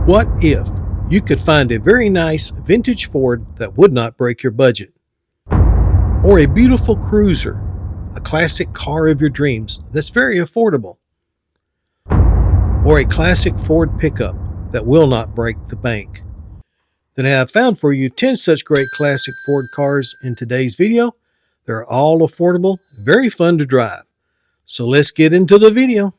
What if you could find a very nice vintage Ford that would not break your budget? Or a beautiful cruiser, a classic car of your dreams that's very affordable? Or a classic Ford pickup that will not break the bank? Then I have found for you 10 such great classic Ford cars in today's video. They're all affordable, very fun to drive. So let's get into the video.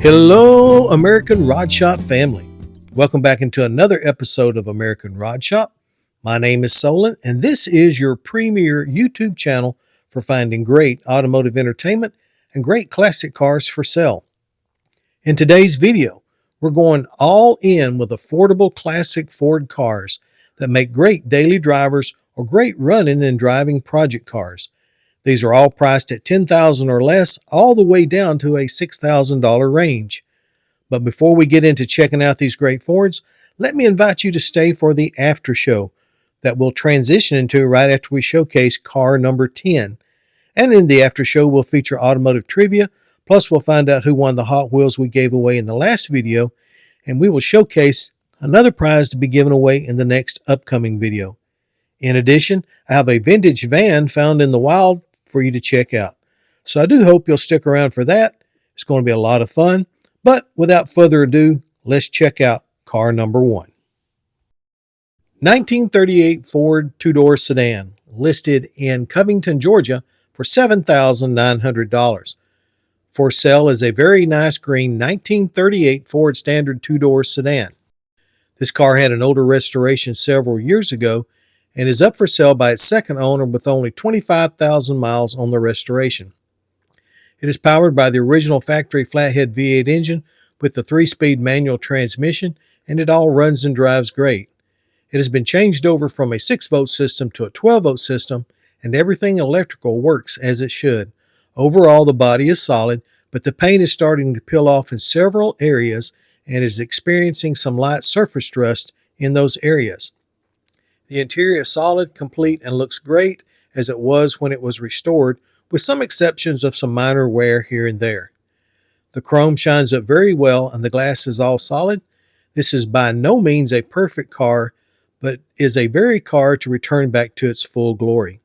Hello, American Rod Shop family. Welcome back into another episode of American Rod Shop. My name is Solon, and this is your premier YouTube channel for finding great automotive entertainment and great classic cars for sale. In today's video, we're going all in with affordable classic Ford cars that make great daily drivers or great running and driving project cars. These are all priced at $10,000 or less, all the way down to a $6,000 range. But before we get into checking out these great Fords, let me invite you to stay for the after show that we'll transition into right after we showcase car number 10. And in the after show, we'll feature automotive trivia, plus we'll find out who won the Hot Wheels we gave away in the last video, and we will showcase another prize to be given away in the next upcoming video. In addition, I have a vintage van found in the wild for you to check out. So I do hope you'll stick around for that. It's going to be a lot of fun. But without further ado, let's check out car number 1. 1938 Ford two-door sedan, listed in Covington, Georgia for $7,900. For sale is a very nice green 1938 Ford Standard two-door sedan. This car had an older restoration several years ago and is up for sale by its second owner with only 25,000 miles on the restoration. It is powered by the original factory flathead V8 engine with the 3-speed manual transmission, and it all runs and drives great. It has been changed over from a 6-volt system to a 12-volt system, and everything electrical works as it should. Overall, the body is solid, but the paint is starting to peel off in several areas and is experiencing some light surface rust in those areas. The interior is solid, complete, and looks great as it was when it was restored, with some exceptions of some minor wear here and there. The chrome shines up very well and the glass is all solid. This is by no means a perfect car, but is a very car to return back to its full glory.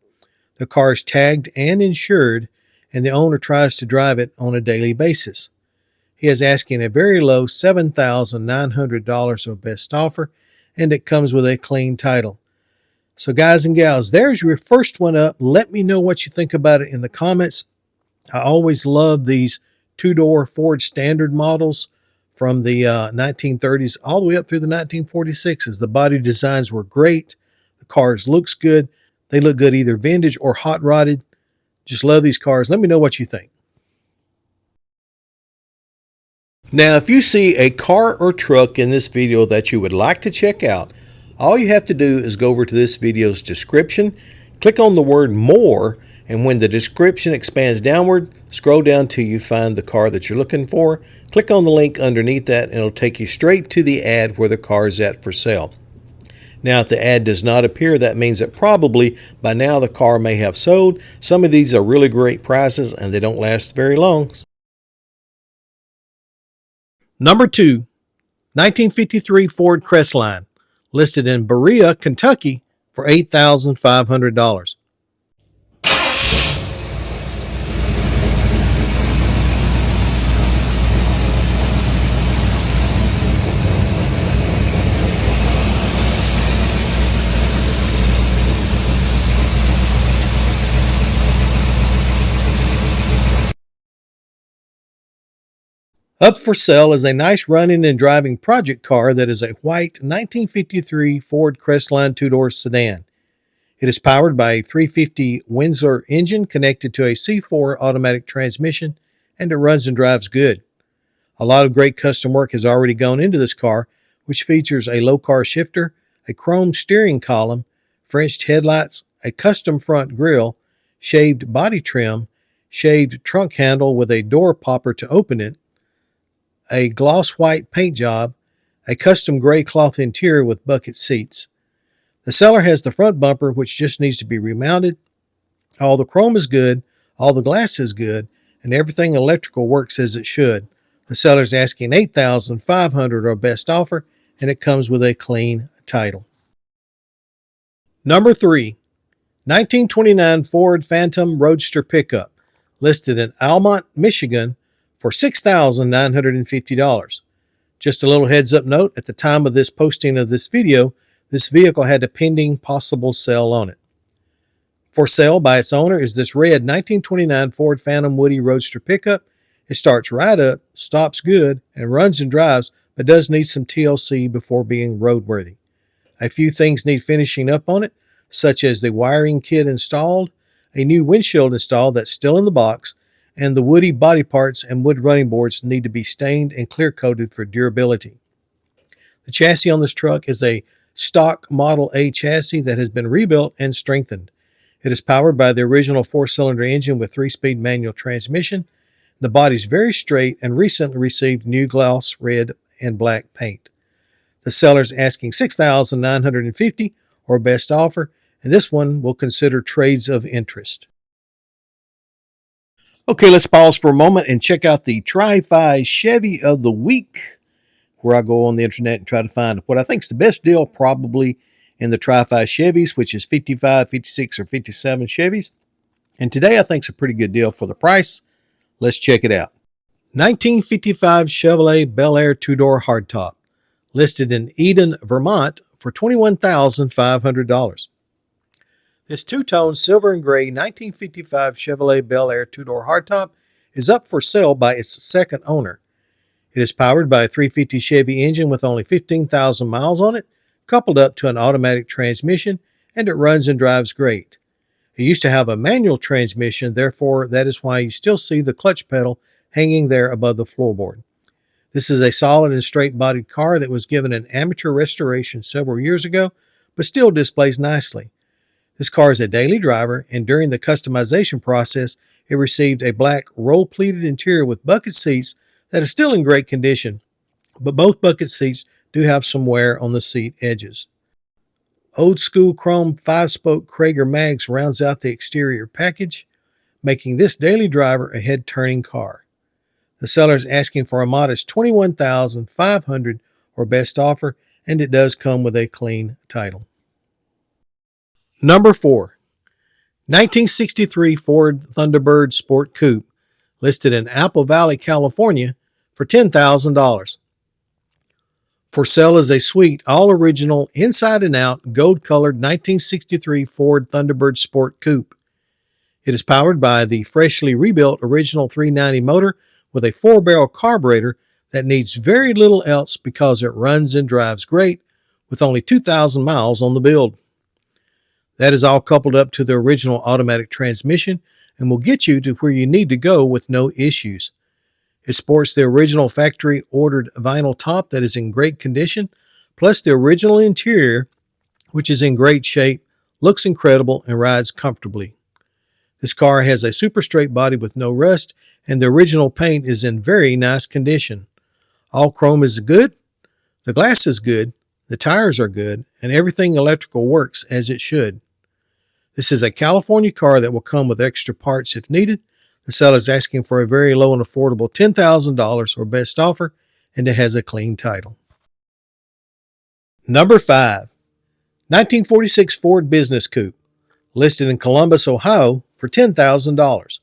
The car is tagged and insured, and the owner tries to drive it on a daily basis. He is asking a very low $7,900 of best offer, and it comes with a clean title. So guys and gals, there's your first one up. Let me know what you think about it in the comments. I always love these two-door Ford Standard models from the 1930s all the way up through the 1946s. The body designs were great. The cars looks good. They look good either vintage or hot rodded. Just love these cars. Let me know what you think. Now, if you see a car or truck in this video that you would like to check out, all you have to do is go over to this video's description, click on the word more, and when the description expands downward, scroll down till you find the car that you're looking for. Click on the link underneath that and it'll take you straight to the ad where the car is at for sale. Now, if the ad does not appear, that means that probably by now the car may have sold. Some of these are really great prices and they don't last very long. Number 2, 1953 Ford Crestline, listed in Briar, Kentucky for $8,500. Up for sale is a nice running and driving project car that is a white 1953 Ford Crestline two-door sedan. It is powered by a 350 Windsor engine connected to a C4 automatic transmission, and it runs and drives good. A lot of great custom work has already gone into this car, which features a low-car shifter, a chrome steering column, Frenched headlights, a custom front grille, shaved body trim, shaved trunk handle with a door popper to open it, a gloss white paint job, a custom gray cloth interior with bucket seats. The seller has the front bumper, which just needs to be remounted. All the chrome is good, all the glass is good, and everything electrical works as it should. The seller's asking $8,500 or best offer, and it comes with a clean title. Number 3, 1929 Ford Phantom Roadster pickup, listed in Almont, Michigan for $6,950. Just a little heads up note, at the time of this posting of this video, this vehicle had a pending possible sale on it. For sale by its owner is this red 1929 Ford Phantom Woody Roadster pickup. It starts right up, stops good, and runs and drives, but does need some TLC before being roadworthy. A few things need finishing up on it, such as the wiring kit installed, a new windshield installed that's still in the box, and the Woody body parts and wood running boards need to be stained and clear coated for durability. The chassis on this truck is a stock Model A chassis that has been rebuilt and strengthened. It is powered by the original 4-cylinder engine with 3-speed manual transmission. The body is very straight and recently received new gloss red and black paint. The seller is asking $6,950 or best offer, and this one will consider trades of interest. Okay, let's pause for a moment and check out the Tri-Fi Chevy of the week, where I go on the internet and try to find what I think is the best deal probably in the Tri-Fi Chevys, which is 55, 56, or 57 Chevys. And today I think it's a pretty good deal for the price. Let's check it out. 1955 Chevrolet BelAir 2-door hardtop, listed in Eden, Vermont for $21,500. This two-tone silver and gray 1955 Chevrolet BelAir 2-door hardtop is up for sale by its second owner. It is powered by a 350 Chevy engine with only 15,000 miles on it, coupled up to an automatic transmission, and it runs and drives great. It used to have a manual transmission, therefore that is why you still see the clutch pedal hanging there above the floorboard. This is a solid and straight-bodied car that was given an amateur restoration several years ago, but still displays nicely. This car is a daily driver, and during the customization process, it received a black roll-pleated interior with bucket seats that is still in great condition, but both bucket seats do have some wear on the seat edges. Old school chrome 5-spoke Krager mags rounds out the exterior package, making this daily driver a head-turning car. The seller is asking for a modest $21,500 or best offer, and it does come with a clean title. Number 4, 1963 Ford Thunderbird Sport Coupe, listed in Apple Valley, California for $10,000. For sale is a sweet, all-original, inside and out, gold-colored 1963 Ford Thunderbird Sport Coupe. It is powered by the freshly rebuilt original 390 motor with a 4-barrel carburetor that needs very little else because it runs and drives great with only 2,000 miles on the build. That is all coupled up to the original automatic transmission and will get you to where you need to go with no issues. It sports the original factory-ordered vinyl top that is in great condition, plus the original interior, which is in great shape, looks incredible, and rides comfortably. This car has a super straight body with no rust, and the original paint is in very nice condition. All chrome is good, the glass is good, the tires are good, and everything electrical works as it should. This is a California car that will come with extra parts if needed. The seller is asking for a very low and affordable $10,000 or best offer, and it has a clean title. Number 5, 1946 Ford Business Coupe, listed in Columbus, Ohio for $10,000.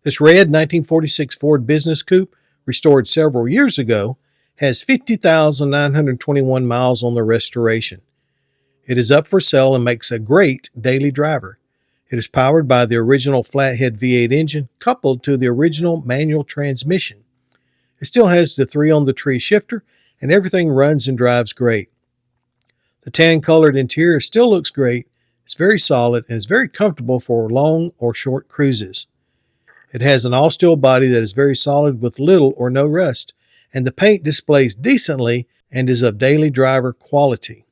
This red 1946 Ford Business Coupe, restored several years ago, has 50,921 miles on the restoration. It is up for sale and makes a great daily driver. It is powered by the original flathead V8 engine coupled to the original manual transmission. It still has the 3-on-the-tree shifter, and everything runs and drives great. The tan-colored interior still looks great. It's very solid and is very comfortable for long or short cruises. It has an all-steel body that is very solid with little or no rust, and the paint displays decently and is of daily driver quality.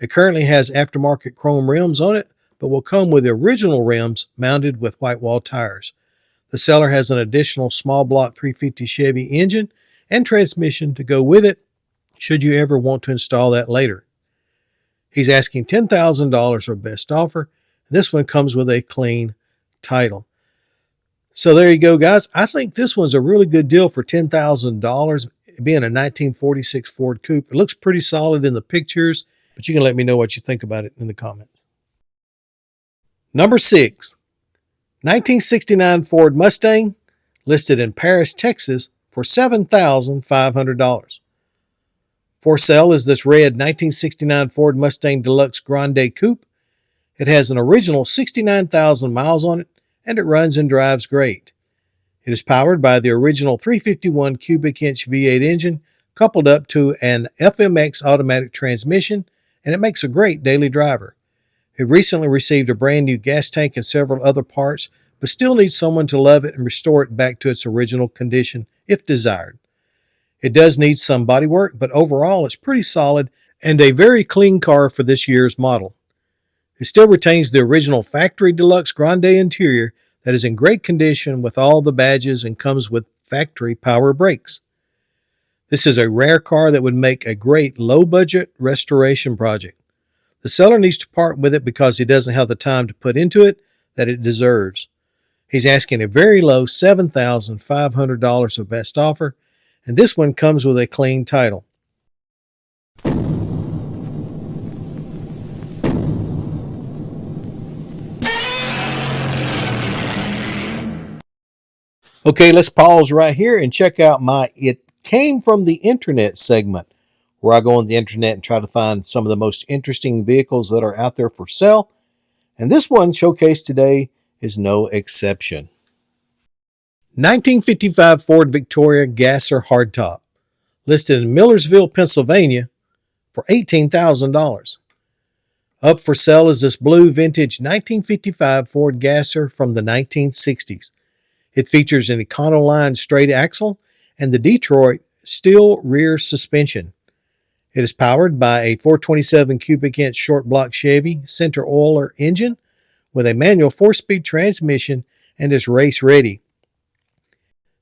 It currently has aftermarket chrome rims on it, but will come with the original rims mounted with white wall tires. The seller has an additional small block 350 Chevy engine and transmission to go with it, should you ever want to install that later. He's asking $10,000 for best offer. This one comes with a clean title. So there you go, guys. I think this one's a really good deal for $10,000, being a 1946 Ford Coupe. It looks pretty solid in the pictures, but you can let me know what you think about it in the comments. Number 6, 1969 Ford Mustang, listed in Paris, Texas for $7,500. For sale is this red 1969 Ford Mustang Deluxe Grande Coupe. It has an original 69,000 miles on it, and it runs and drives great. It is powered by the original 351 cubic inch V8 engine coupled up to an FMX automatic transmission, and it makes a great daily driver. It recently received a brand new gas tank and several other parts, but still needs someone to love it and restore it back to its original condition if desired. It does need some body work, but overall it's pretty solid and a very clean car for this year's model. It still retains the original factory deluxe Grande interior that is in great condition with all the badges and comes with factory power brakes. This is a rare car that would make a great low-budget restoration project. The seller needs to part with it because he doesn't have the time to put into it that it deserves. He's asking a very low $7,500 of best offer, and this one comes with a clean title. Okay, let's pause right here and check out my It Came From the Internet segment, where I go on the internet and try to find some of the most interesting vehicles that are out there for sale. And this one showcased today is no exception. 1955 Ford Victoria Gasser Hardtop, listed in Millersville, Pennsylvania for $18,000. Up for sale is this blue vintage 1955 Ford Gasser from the 1960s. It features an Econoline straight axle and the Detroit steel rear suspension. It is powered by a 427 cubic inch short block Chevy center oiler engine with a manual 4-speed transmission and is race ready.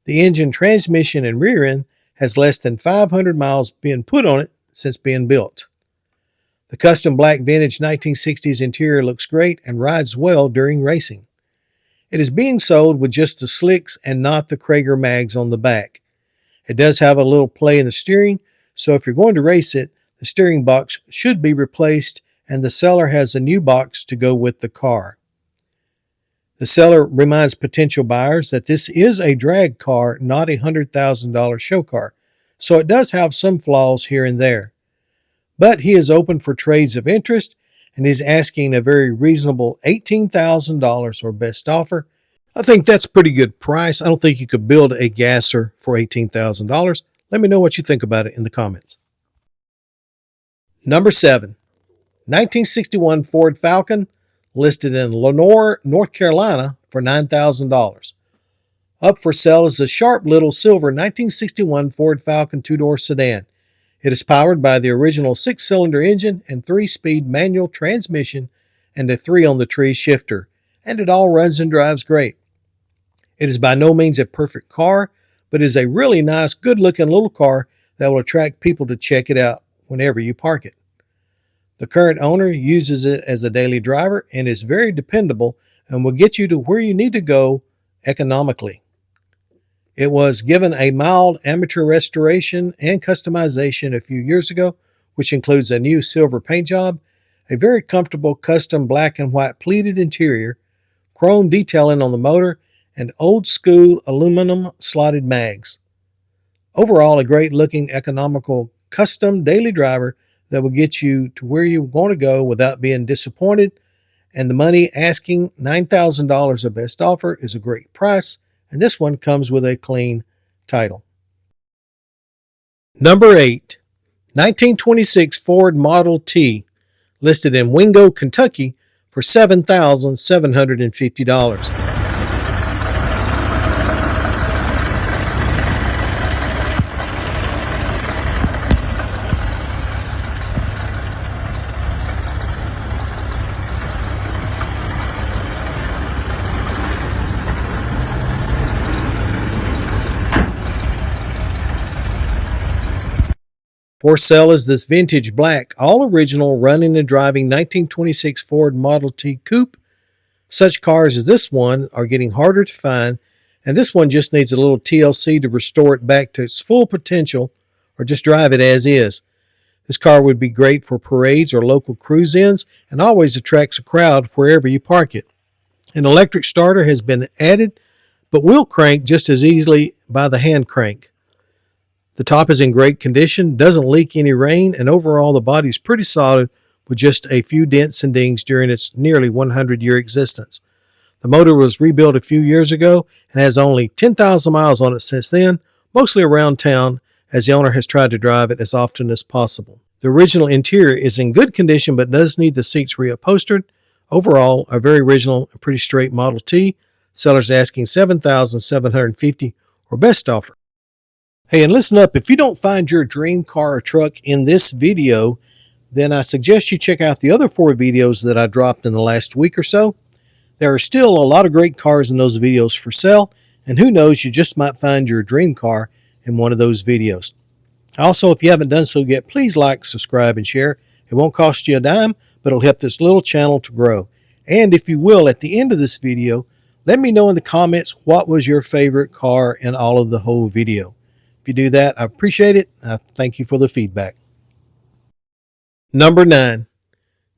The engine, transmission, and rear end has less than 500 miles been put on it since being built. The custom black vintage 1960s interior looks great and rides well during racing. It is being sold with just the slicks and not the Krager mags on the back. It does have a little play in the steering, so if you're going to race it, the steering box should be replaced and the seller has a new box to go with the car. The seller reminds potential buyers that this is a drag car, not a $100,000 show car, so it does have some flaws here and there. But he is open for trades of interest and is asking a very reasonable $18,000 or best offer. I think that's a pretty good price. I don't think you could build a Gasser for $18,000. Let me know what you think about it in the comments. Number 7, 1961 Ford Falcon, listed in Lenore, North Carolina for $9,000. Up for sale is the sharp little silver 1961 Ford Falcon two-door sedan. It is powered by the original 6-cylinder engine and 3-speed manual transmission and a 3-on-the-tree shifter, and it all runs and drives great. It is by no means a perfect car, but is a really nice, good-looking little car that will attract people to check it out whenever you park it. The current owner uses it as a daily driver and is very dependable and will get you to where you need to go economically. It was given a mild amateur restoration and customization a few years ago, which includes a new silver paint job, a very comfortable custom black and white pleated interior, chrome detailing on the motor, and old-school aluminum slotted mags. Overall, a great-looking, economical, custom daily driver that will get you to where you want to go without being disappointed, and the money asking $9,000 of best offer is a great price, and this one comes with a clean title. Number 8, 1926 Ford Model T, listed in Wingo, Kentucky for $7,750. For sale is this vintage black, all original, running and driving 1926 Ford Model T Coupe. Such cars as this one are getting harder to find, and this one just needs a little TLC to restore it back to its full potential, or just drive it as is. This car would be great for parades or local cruise-ins and always attracts a crowd wherever you park it. An electric starter has been added, but will crank just as easily by the hand crank. The top is in great condition, doesn't leak any rain, and overall the body is pretty solid with just a few dents and dings during its nearly 100-year existence. The motor was rebuilt a few years ago and has only 10,000 miles on it since then, mostly around town, as the owner has tried to drive it as often as possible. The original interior is in good condition but does need the seats reupholstered. Overall, a very original and pretty straight Model T. Seller's asking $7,750 or best offer. Hey, and listen up, if you don't find your dream car or truck in this video, then I suggest you check out the other 4 videos that I dropped in the last week or so. There are still a lot of great cars in those videos for sale, and who knows, you just might find your dream car in one of those videos. Also, if you haven't done so yet, please like, subscribe, and share. It won't cost you a dime, but it'll help this little channel to grow. And if you will, at the end of this video, let me know in the comments what was your favorite car in all of the whole video. If you do that, I appreciate it. I thank you for the feedback. Number 9,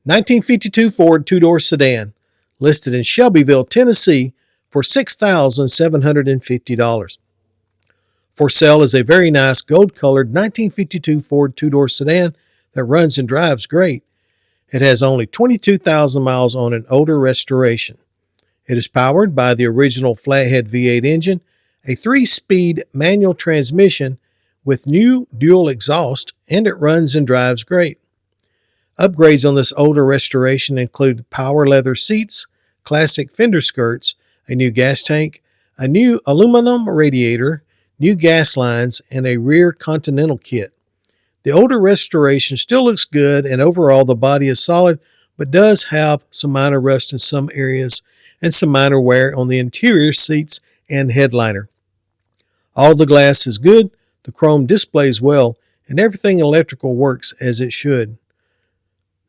1952 Ford two-door sedan, listed in Shelbyville, Tennessee for $6,750. For sale is a very nice gold-colored 1952 Ford two-door sedan that runs and drives great. It has only 22,000 miles on an older restoration. It is powered by the original flathead V8 engine, a 3-speed manual transmission with new dual exhaust, and it runs and drives great. Upgrades on this older restoration include power leather seats, classic fender skirts, a new gas tank, a new aluminum radiator, new gas lines, and a rear continental kit. The older restoration still looks good, and overall the body is solid, but does have some minor rust in some areas and some minor wear on the interior seats and headliner. All the glass is good, the chrome displays well, and everything electrical works as it should.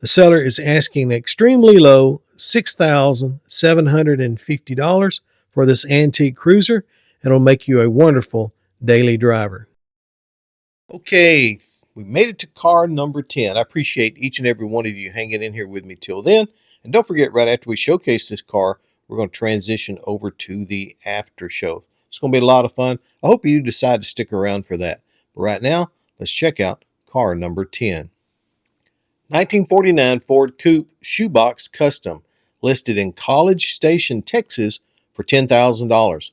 The seller is asking extremely low $6,750 for this antique cruiser, and it'll make you a wonderful daily driver. Okay, we made it to car number 10. I appreciate each and every one of you hanging in here with me till then. And don't forget, right after we showcase this car, we're going to transition over to the after show. It's going to be a lot of fun. I hope you decide to stick around for that. But right now, let's check out car number 10. 1949 Ford Coupe Shoebox Custom, listed in College Station, Texas for $10,000.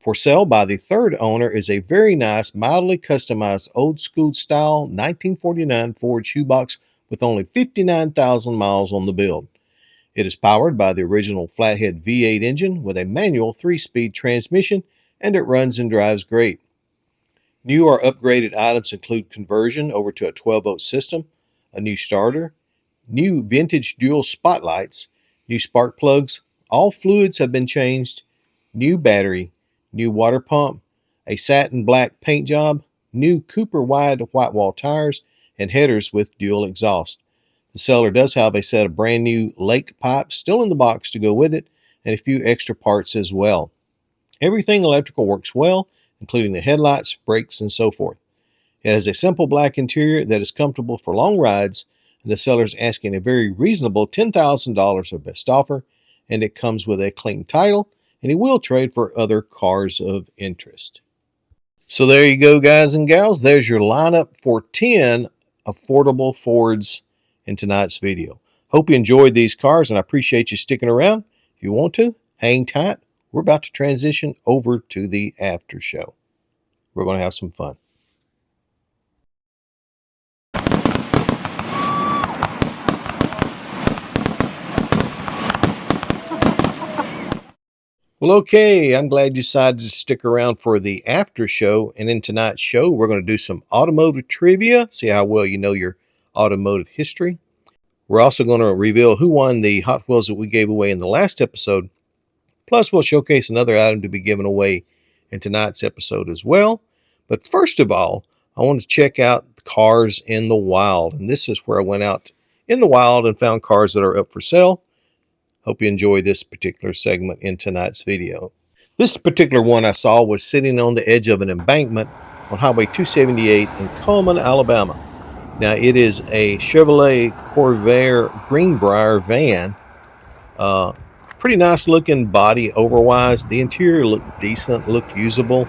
For sale by the third owner is a very nice, mildly customized, old-school style 1949 Ford Shoebox with only 59,000 miles on the build. It is powered by the original flathead V8 engine with a manual 3-speed transmission, and it runs and drives great. New or upgraded items include conversion over to a 12-volt system, a new starter, new vintage dual spotlights, new spark plugs, all fluids have been changed, new battery, new water pump, a satin black paint job, new Cooper wide white wall tires, and headers with dual exhaust. The seller does have a set of brand new lake pipes still in the box to go with it, and a few extra parts as well. Everything electrical works well, including the headlights, brakes, and so forth. It has a simple black interior that is comfortable for long rides, and the seller is asking a very reasonable $10,000 of best offer, and it comes with a clean title, and he will trade for other cars of interest. So there you go, guys and gals. There's your lineup for 10 affordable Fords in tonight's video. Hope you enjoyed these cars, and I appreciate you sticking around. If you want to, hang tight. We're about to transition over to the after show. We're going to have some fun. Well, okay, I'm glad you decided to stick around for the after show. And in tonight's show, we're going to do some automotive trivia, see how well you know your automotive history. We're also going to reveal who won the Hot Wheels that we gave away in the last episode. Plus, we'll showcase another item to be given away in tonight's episode as well. But first of all, I want to check out cars in the wild. And this is where I went out in the wild and found cars that are up for sale. Hope you enjoy this particular segment in tonight's video. This particular one I saw was sitting on the edge of an embankment on Highway 278 in Cullman, Alabama. Now, it is a Chevrolet Corvair Greenbrier van. Pretty nice looking body overwise. The interior looked decent, looked usable.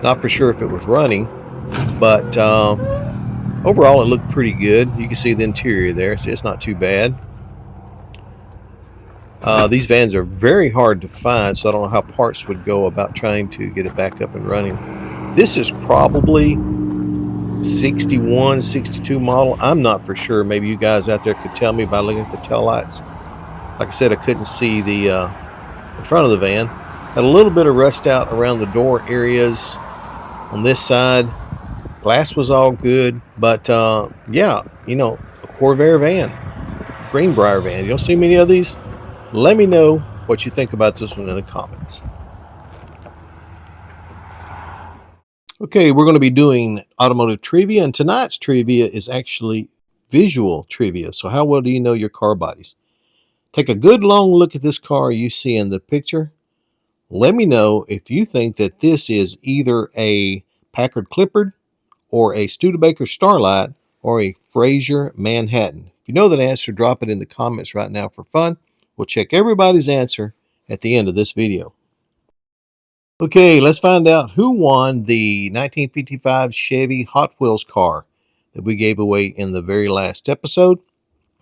Not for sure if it was running, but overall it looked pretty good. You can see the interior there, so it's not too bad. These vans are very hard to find, so I don't know how parts would go about trying to get it back up and running. This is probably 61, 62 model. I'm not for sure. Maybe you guys out there could tell me by looking at the taillights. Like I said, I couldn't see the front of the van. Had a little bit of rust out around the door areas on this side. Glass was all good, but yeah, you know, a Corvair van, Greenbrier van. You don't see many of these? Let me know what you think about this one in the comments. Okay, we're going to be doing automotive trivia, and tonight's trivia is actually visual trivia. So how well do you know your car bodies? Take a good long look at this car you see in the picture. Let me know if you think that this is either a Packard Clippard or a Studebaker Starlight or a Frazier Manhattan. If you know that answer, drop it in the comments right now for fun. We'll check everybody's answer at the end of this video. Okay, let's find out who won the 1955 Chevy Hot Wheels car that we gave away in the very last episode.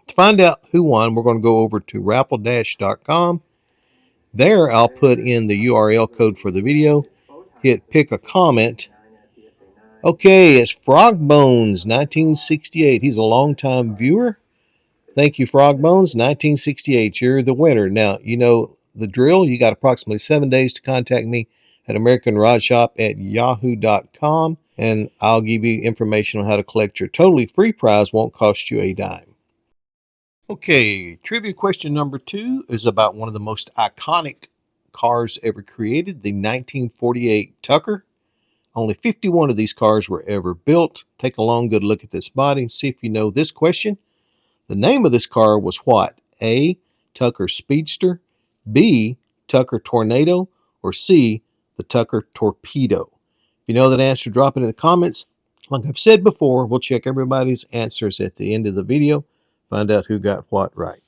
To find out who won, we're going to go over to raffle-.com. There, I'll put in the URL code for the video. Hit pick a comment. Okay, it's Frog Bones 1968. He's a longtime viewer. Thank you, Frog Bones 1968. You're the winner. Now, you know the drill. You got approximately 7 days to contact me at AmericanRodShop@yahoo.com, and I'll give you information on how to collect your totally free prize. Won't cost you a dime. Okay, trivia question number 2 is about one of the most iconic cars ever created, the 1948 Tucker. Only 51 of these cars were ever built. Take a long, good look at this body and see if you know this question. The name of this car was what? A, Tucker Speedster, B, Tucker Tornado, or C, the Tucker Torpedo? If you know that answer, drop it in the comments. Like I've said before, we'll check everybody's answers at the end of the video, find out who got what right.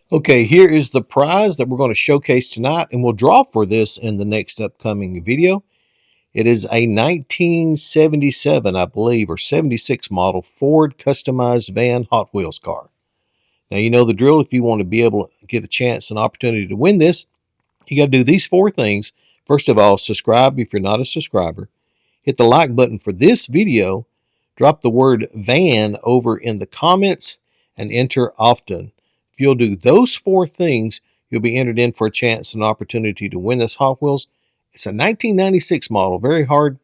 Okay, here is the prize that we're going to showcase tonight, and we'll draw for this in the next upcoming video. It is a 1977, I believe, or 76 model Ford customized van Hot Wheels car. Now, you know the drill. If you want to be able to get a chance and opportunity to win this, you got to do these 4 things. First of all, subscribe if you're not a subscriber. Hit the like button for this video. Drop the word van over in the comments and enter often. If you'll do those 4 things, you'll be entered in for a chance and opportunity to win this Hot Wheels. It's a 1996 model, very hard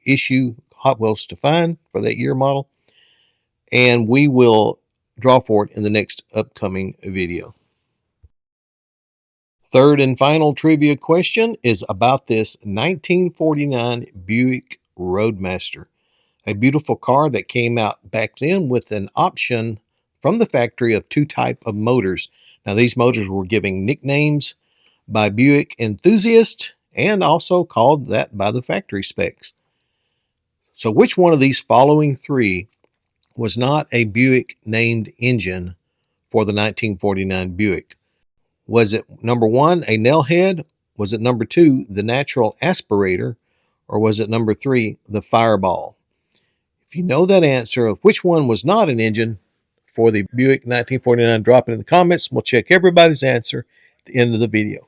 issue Hot Wheels to find for that year model. And we will draw for it in the next upcoming video. Third and final trivia question is about this 1949 Buick Roadmaster, a beautiful car that came out back then with an option from the factory of 2 types of motors. Now, these motors were given nicknames by Buick enthusiasts and also called that by the factory specs. So which one of these following 3 was not a Buick named engine for the 1949 Buick? Was it number 1, a nail head? Was it number 2, the natural aspirator? Or was it number 3, the fireball? If If you know that answer of which one was not an engine for the Buick 1949, drop it in the comments. We'll check everybody's answer at the end of the video.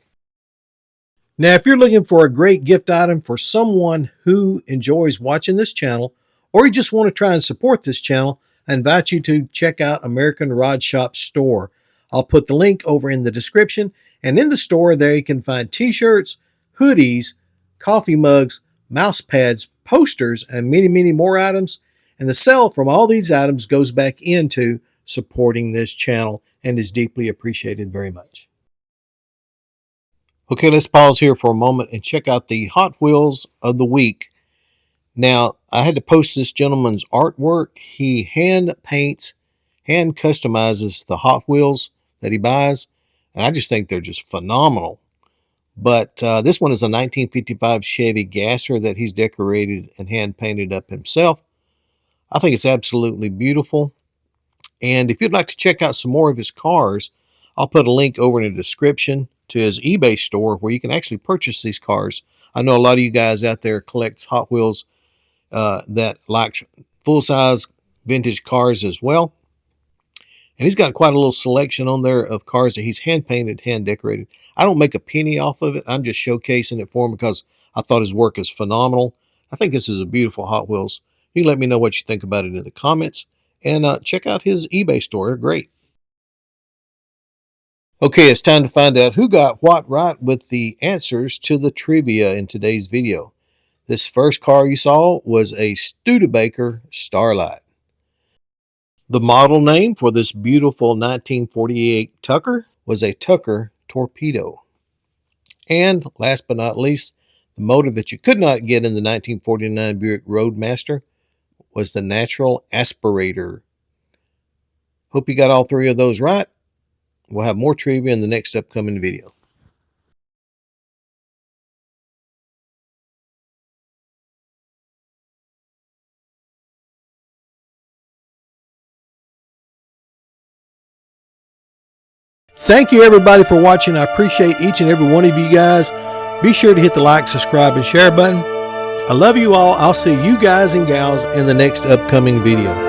Now, if you're looking for a great gift item for someone who enjoys watching this channel, or you just want to try and support this channel, I invite you to check out American Rod Shop store. I'll put the link over in the description, and in the store there you can find t-shirts, hoodies, coffee mugs, mouse pads, posters, and many, many more items. And the sale from all these items goes back into supporting this channel and is deeply appreciated very much. Okay, let's pause here for a moment and check out the Hot Wheels of the week. Now, I had to post this gentleman's artwork. He hand paints, hand customizes the Hot Wheels that he buys, and I just think they're just phenomenal. But this one is a 1955 Chevy Gasser that he's decorated and hand painted up himself. I think it's absolutely beautiful. And if you'd like to check out some more of his cars, I'll put a link over in the description to his eBay store where you can actually purchase these cars. I know a lot of you guys out there collect Hot Wheels that like full-size vintage cars as well. And he's got quite a little selection on there of cars that he's hand-painted, hand-decorated. I don't make a penny off of it. I'm just showcasing it for him because I thought his work is phenomenal. I think this is a beautiful Hot Wheels. You can let me know what you think about it in the comments. And check out his eBay store. They're great. Okay, it's time to find out who got what right with the answers to the trivia in today's video. This first car you saw was a Studebaker Starlight. The model name for this beautiful 1948 Tucker was a Tucker Torpedo. And last but not least, the motor that you could not get in the 1949 Buick Roadmaster was the natural aspirator. Hope you got all three of those right. We'll have more trivia in the next upcoming video. Thank you everybody for watching. I appreciate each and every one of you guys. Be sure to hit the like, subscribe, and share button. I love you all. I'll see you guys and gals in the next upcoming video.